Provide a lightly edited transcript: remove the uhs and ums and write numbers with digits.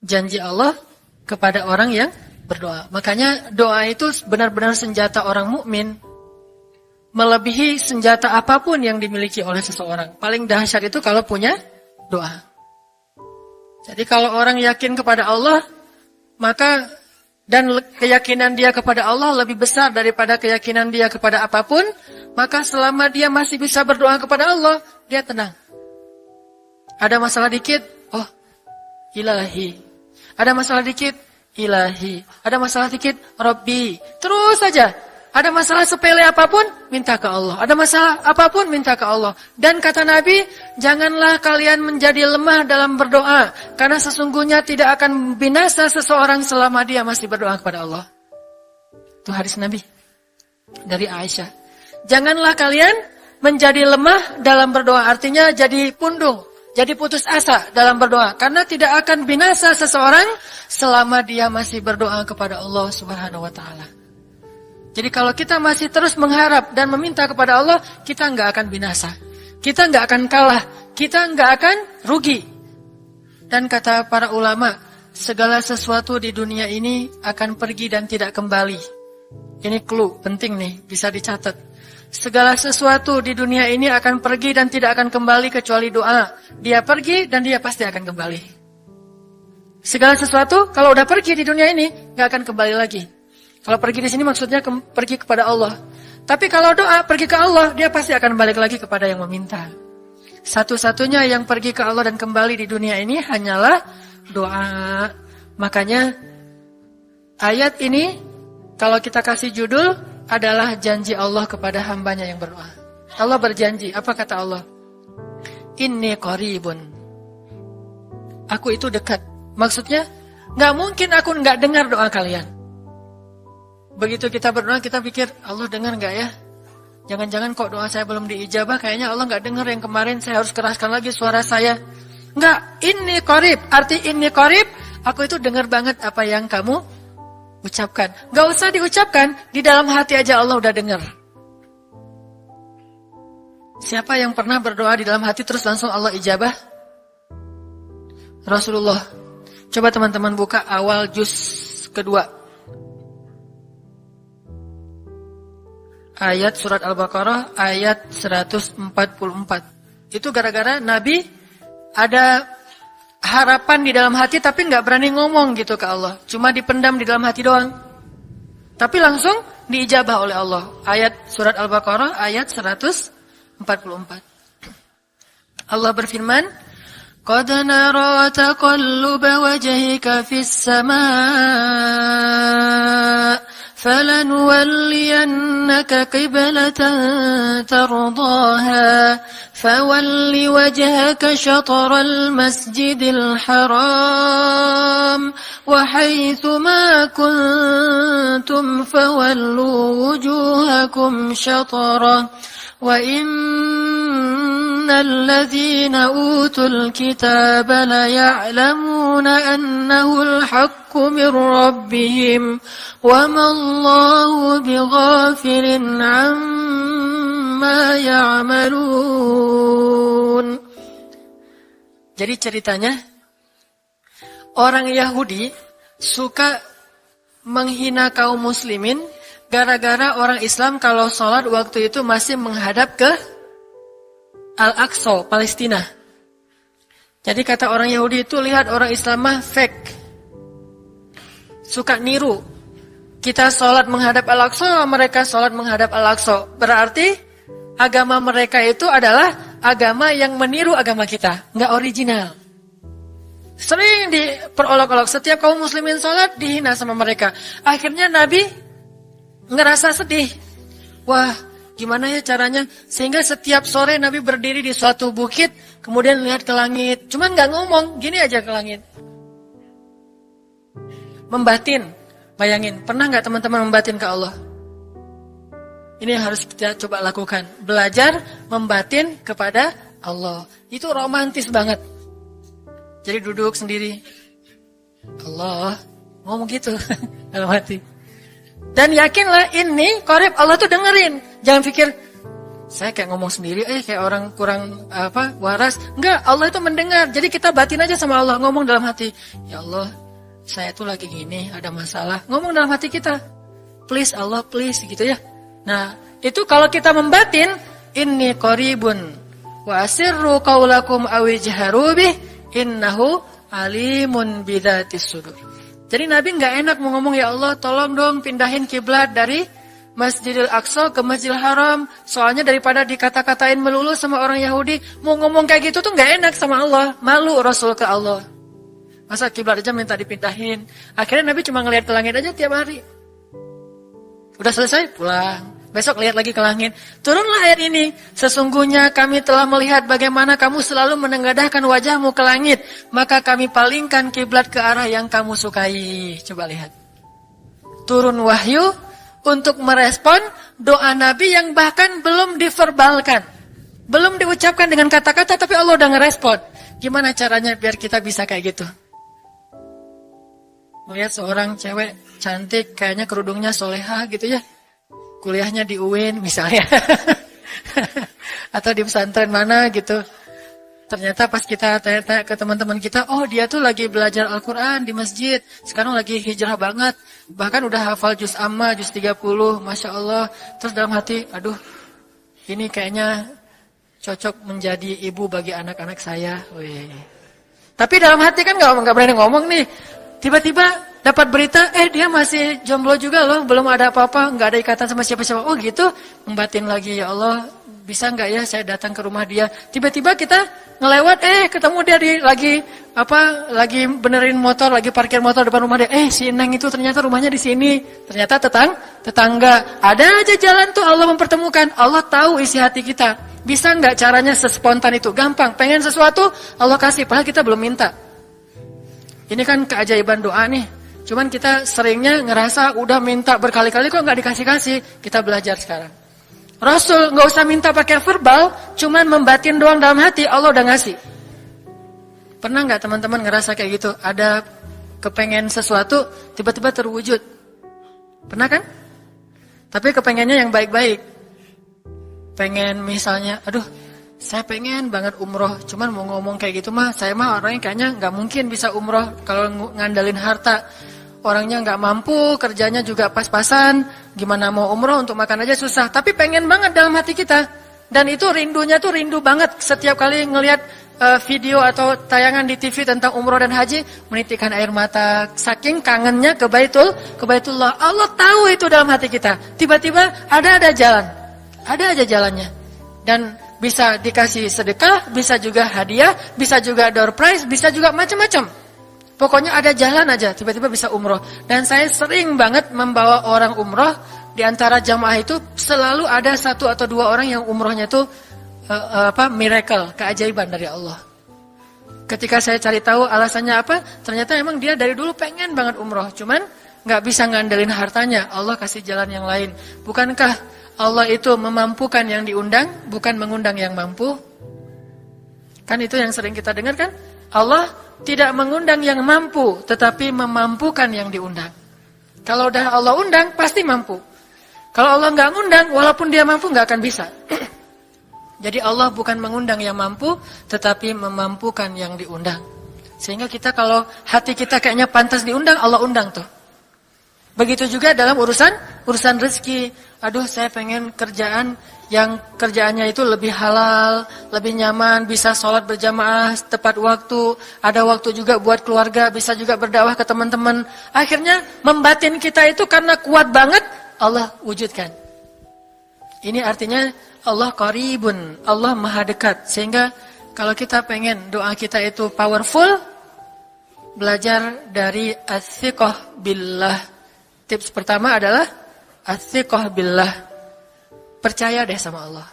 janji Allah kepada orang yang berdoa. Makanya doa itu benar-benar senjata orang mukmin, melebihi senjata apapun yang dimiliki oleh seseorang. Paling dahsyat itu kalau punya doa. Jadi kalau orang yakin kepada Allah, maka dan keyakinan dia kepada Allah lebih besar daripada keyakinan dia kepada apapun, maka selama dia masih bisa berdoa kepada Allah, dia tenang. Ada masalah dikit, oh ilahi. Ada masalah dikit, ilahi. Ada masalah dikit, Rabbi. Terus saja. Ada masalah sepele apapun, minta ke Allah. Ada masalah apapun, minta ke Allah. Dan kata Nabi, janganlah kalian menjadi lemah dalam berdoa. Karena sesungguhnya tidak akan binasa seseorang selama dia masih berdoa kepada Allah. Itu hadis Nabi. Dari Aisyah. Janganlah kalian menjadi lemah dalam berdoa. Artinya jadi pundung. Jadi putus asa dalam berdoa. Karena tidak akan binasa seseorang selama dia masih berdoa kepada Allah Subhanahu wa ta'ala. Jadi kalau kita masih terus mengharap dan meminta kepada Allah, kita nggak akan binasa. Kita nggak akan kalah. Kita nggak akan rugi. Dan kata para ulama, segala sesuatu di dunia ini akan pergi dan tidak kembali. Ini clue penting nih, bisa dicatat. Segala sesuatu di dunia ini akan pergi dan tidak akan kembali kecuali doa. Dia pergi dan dia pasti akan kembali. Segala sesuatu kalau udah pergi di dunia ini, nggak akan kembali lagi. Kalau pergi di sini maksudnya pergi kepada Allah. Tapi kalau doa pergi ke Allah, dia pasti akan balik lagi kepada yang meminta. Satu-satunya yang pergi ke Allah dan kembali di dunia ini hanyalah doa. Makanya ayat ini kalau kita kasih judul adalah janji Allah kepada hambanya yang berdoa. Allah berjanji, apa kata Allah? Inni qaribun. Aku itu dekat. Maksudnya, gak mungkin aku gak dengar doa kalian. Begitu kita berdoa, kita pikir, Allah dengar gak ya? Jangan-jangan kok doa saya belum diijabah, kayaknya Allah gak dengar yang kemarin, saya harus keraskan lagi suara saya. Enggak, inni qarib. Arti inni qarib, aku itu dengar banget apa yang kamu ucapkan. Gak usah diucapkan, di dalam hati aja Allah udah dengar. Siapa yang pernah berdoa di dalam hati terus langsung Allah ijabah? Rasulullah. Coba teman-teman buka awal juz kedua. Ayat surat Al-Baqarah ayat 144. Itu gara-gara Nabi ada harapan di dalam hati tapi nggak berani ngomong gitu ke Allah. Cuma dipendam di dalam hati doang. Tapi langsung diijabah oleh Allah. Ayat surat Al-Baqarah ayat 144. Allah berfirman, "Qad nara taqalluba wajhika fis samaa." فَلَنُوَلِّيَنَّكَ قِبْلَةً تَرْضَاهَا فَوَلِّ وَجْهَكَ شَطْرَ الْمَسْجِدِ الْحَرَامِ وَحَيْثُ مَا كُنْتُمْ فَوَلُّوا وُجُوهَكُمْ شَطْرَهُ وَإِنَّ الَّذِينَ أُوتُوا الْكِتَابَ لَيَعْلَمُونَ أَنَّهُ الْحَقُّ مِنْ رَبِّهِمْ وَمَا اللَّهُ بِغَافِلٍ عَمَّا يَعْمَلُونَ. Jadi ceritanya, orang Yahudi suka menghina kaum muslimin gara-gara orang Islam kalau sholat waktu itu masih menghadap ke Al-Aqsa, Palestina. Jadi kata orang Yahudi itu, lihat orang Islam mah fake. Suka niru. Kita sholat menghadap Al-Aqsa, mereka sholat menghadap Al-Aqsa. Berarti agama mereka itu adalah agama yang meniru agama kita. Nggak original. Sering diperolok-olok. Setiap kaum muslimin sholat dihina sama mereka. Akhirnya Nabi ngerasa sedih. Wah, gimana ya caranya? Sehingga setiap sore Nabi berdiri di suatu bukit, kemudian lihat ke langit. Cuman gak ngomong, gini aja ke langit. Membatin. Bayangin, pernah gak teman-teman membatin ke Allah? Ini yang harus kita coba lakukan. Belajar membatin kepada Allah. Itu romantis banget. Jadi duduk sendiri. Allah, ngomong gitu dalam hati. Dan yakinlah ini qarib, Allah tuh dengerin. Jangan pikir Saya kayak ngomong sendiri, kayak orang kurang waras. Enggak, Allah itu mendengar. Jadi kita batin aja sama Allah, ngomong dalam hati, ya Allah, saya tuh lagi gini, ada masalah. Ngomong dalam hati kita, please Allah, please, gitu ya. Nah, itu kalau kita membatin, inni qaribun wa asirru qaulakum aw ijharu bih innahu alimun bidzatis sudur. Jadi Nabi enggak enak mau ngomong, ya Allah, tolong dong pindahin kiblat dari Masjidil Aqsa ke Masjidil Haram. Soalnya daripada dikata-katain melulu sama orang Yahudi, mau ngomong kayak gitu tuh nggak enak sama Allah. Malu Rasul ke Allah. Masa kiblat aja minta dipindahin. Akhirnya Nabi cuma ngelihat ke langit aja tiap hari. Udah selesai, pulang. Besok lihat lagi ke langit. Turunlah ayat ini. Sesungguhnya kami telah melihat bagaimana kamu selalu menengadahkan wajahmu ke langit. Maka kami palingkan kiblat ke arah yang kamu sukai. Coba lihat. Turun wahyu untuk merespon doa Nabi yang bahkan belum diverbalkan. Belum diucapkan dengan kata-kata, tapi Allah udah ngerespon. Gimana caranya biar kita bisa kayak gitu? Melihat seorang cewek cantik, kayaknya kerudungnya soleha gitu ya. Kuliahnya di UIN misalnya. Atau di pesantren mana gitu. Ternyata pas kita tanya-tanya ke teman-teman kita, oh dia tuh lagi belajar Al-Quran di masjid. Sekarang lagi hijrah banget. Bahkan udah hafal juz amma, juz 30. Masya Allah. Terus dalam hati, aduh ini kayaknya cocok menjadi ibu bagi anak-anak saya. Wih. Tapi dalam hati kan gak berani ngomong nih. Tiba-tiba dapat berita, dia masih jomblo juga loh. Belum ada apa-apa, gak ada ikatan sama siapa-siapa. Oh gitu, membatin lagi, ya Allah. Bisa nggak ya saya datang ke rumah dia? Tiba-tiba kita ngelewat, ketemu dia lagi benerin motor, lagi parkir motor depan rumah dia. Si Neng itu ternyata rumahnya di sini. Ternyata tetangga. Ada aja jalan tuh Allah mempertemukan. Allah tahu isi hati kita. Bisa nggak caranya sespontan itu? Gampang. Pengen sesuatu Allah kasih, padahal kita belum minta. Ini kan keajaiban doa nih. Cuman kita seringnya ngerasa udah minta berkali-kali kok nggak dikasih-kasih. Kita belajar sekarang. Rasul nggak usah minta pakai verbal, cuman membatin doang dalam hati, Allah udah ngasih. Pernah nggak teman-teman ngerasa kayak gitu? Ada kepengen sesuatu, tiba-tiba terwujud. Pernah kan? Tapi kepengennya yang baik-baik. Pengen misalnya, aduh, saya pengen banget umroh, cuman mau ngomong kayak gitu mah, saya mah orangnya kayaknya nggak mungkin bisa umroh kalau ngandalin harta. Orangnya nggak mampu, kerjanya juga pas-pasan, gimana mau umroh untuk makan aja susah. Tapi pengen banget dalam hati kita. Dan itu rindunya tuh rindu banget. Setiap kali ngelihat video atau tayangan di TV tentang umroh dan haji, menitikkan air mata. Saking kangennya ke Baitullah. Allah tahu itu dalam hati kita. Tiba-tiba ada jalan. Ada aja jalannya. Dan bisa dikasih sedekah, bisa juga hadiah, bisa juga door prize, bisa juga macam-macam. Pokoknya ada jalan aja, tiba-tiba bisa umroh. Dan saya sering banget membawa orang umroh. Di antara jamaah itu selalu ada 1 atau 2 orang yang umrohnya itu miracle, keajaiban dari Allah. Ketika saya cari tahu alasannya apa, ternyata emang dia dari dulu pengen banget umroh. Cuman gak bisa ngandelin hartanya, Allah kasih jalan yang lain. Bukankah Allah itu memampukan yang diundang, bukan mengundang yang mampu? Kan itu yang sering kita dengar kan? Allah tidak mengundang yang mampu, tetapi memampukan yang diundang. Kalau udah Allah undang, pasti mampu. Kalau Allah nggak ngundang, walaupun dia mampu nggak akan bisa. Jadi Allah bukan mengundang yang mampu, tetapi memampukan yang diundang. Sehingga kita kalau hati kita kayaknya pantas diundang, Allah undang tuh. Begitu juga dalam urusan rezeki. Aduh, saya pengen kerjaan yang kerjaannya itu lebih halal, lebih nyaman, bisa sholat berjamaah tepat waktu, ada waktu juga buat keluarga, bisa juga berdakwah ke teman-teman. Akhirnya membatin kita itu karena kuat banget, Allah wujudkan. Ini artinya Allah qaribun, Allah maha dekat. Sehingga kalau kita pengen doa kita itu powerful, belajar dari as-siqah billah. Tips pertama adalah as-siqah billah. Percaya deh sama Allah.